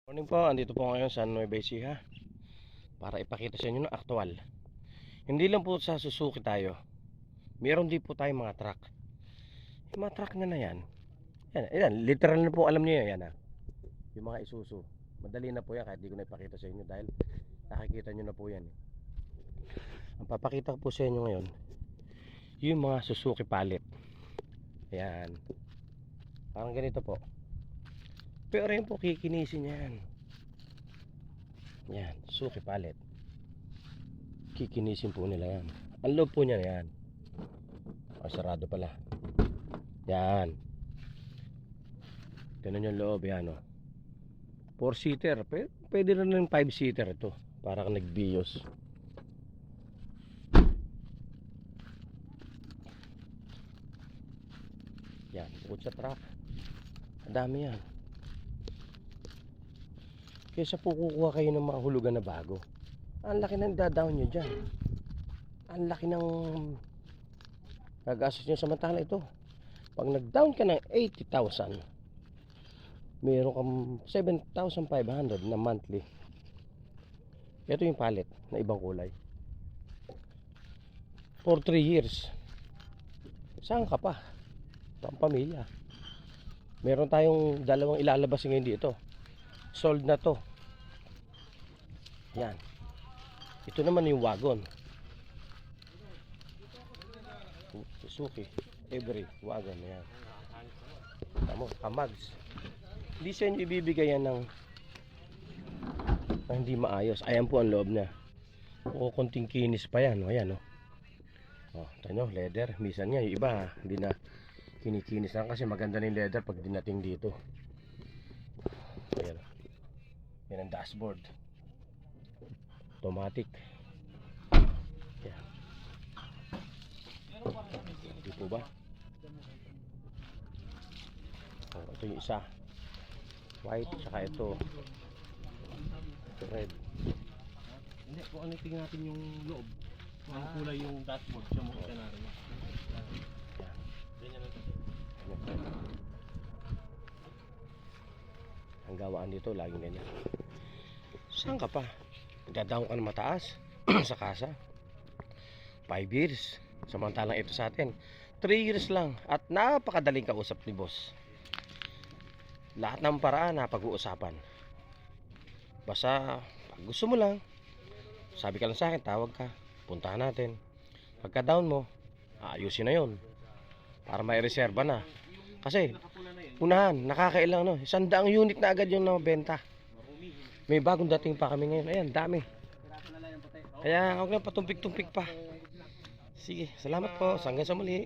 Morning po, andito po ngayon sa Nueva Ecija para ipakita sa inyo ng aktual. Hindi lang po sa Suzuki tayo, meron din po tayong mga truck. Yung mga truck na yan, yan, literal na po alam niyo yan ha. Yung mga Isuzu, madali na po yan kahit di ko na ipakita sa inyo dahil nakikita nyo na po yan. Ang papakita ko po sa inyo ngayon, yung mga Suzuki Pallet. Ayan, parang ganito po. Pero rin po kikinisin yan. Yan, Suzuki Pallet. Kikinisin po nila yan. Ang loob po niya yan. Sarado pala. Yan. Ganun yung loob yan, oh. 4-seater. Pwede rin ng 5-seater ito. Para kang nagbiyos. Yan, bukod sa truck. Ang dami yan. Kesa po kukuha kayo ng mga hulugan na bago, ang laki ng dadown nyo dyan. Ang laki ng gagastos nyo. Samantala ito, pag nag-down ka ng 80,000, meron kang 7,500 na monthly. Ito yung pallet na ibang kulay for 3 years. Saan ka pa? Pang pamilya. Meron tayong dalawang ilalabas ngayon dito. Sold na to. Yan. Ito naman yung wagon. Suzuki every wagon. Yan. Tamo, kamags. Hindi sa inyo ibibigay yan ng hindi maayos. Ayan po ang loob niya. O konting kinis pa yan. O yan, o. O, tanyo, leather. Misan niya, yung iba hindi na kinikinis lang kasi maganda na yung leather pag dinating dito. Ayan. Yan ang dashboard. Automatic. Yan. Hindi po ba? Oh, ito yung isa. White, saka ito. Red. Hindi, kung ano tingnan natin yung loob. Kung ano kulay yung dashboard, siya mo kita natin. Ganyan lang. Ang gawaan dito, laging ganyan. Saan ka pa? Dadahon ka na mataas sa kasa. 5 years. Samantalang ito sa atin 3 years lang. At napakadaling kausap ni boss. Lahat ng paraan napag-uusapan. Basta pag gusto mo lang, sabi ka lang sa akin, tawag ka, puntahan natin. Pagka down mo, ayusin na yun para may reserba na. Kasi unahan, nakakailang 100 unit na agad yung nabenta. May bagong dating pa kami ngayon. Ayan, dami. Kaya huwag na patumpik-tumpik pa. Sige, salamat po. Hanggang sa muli.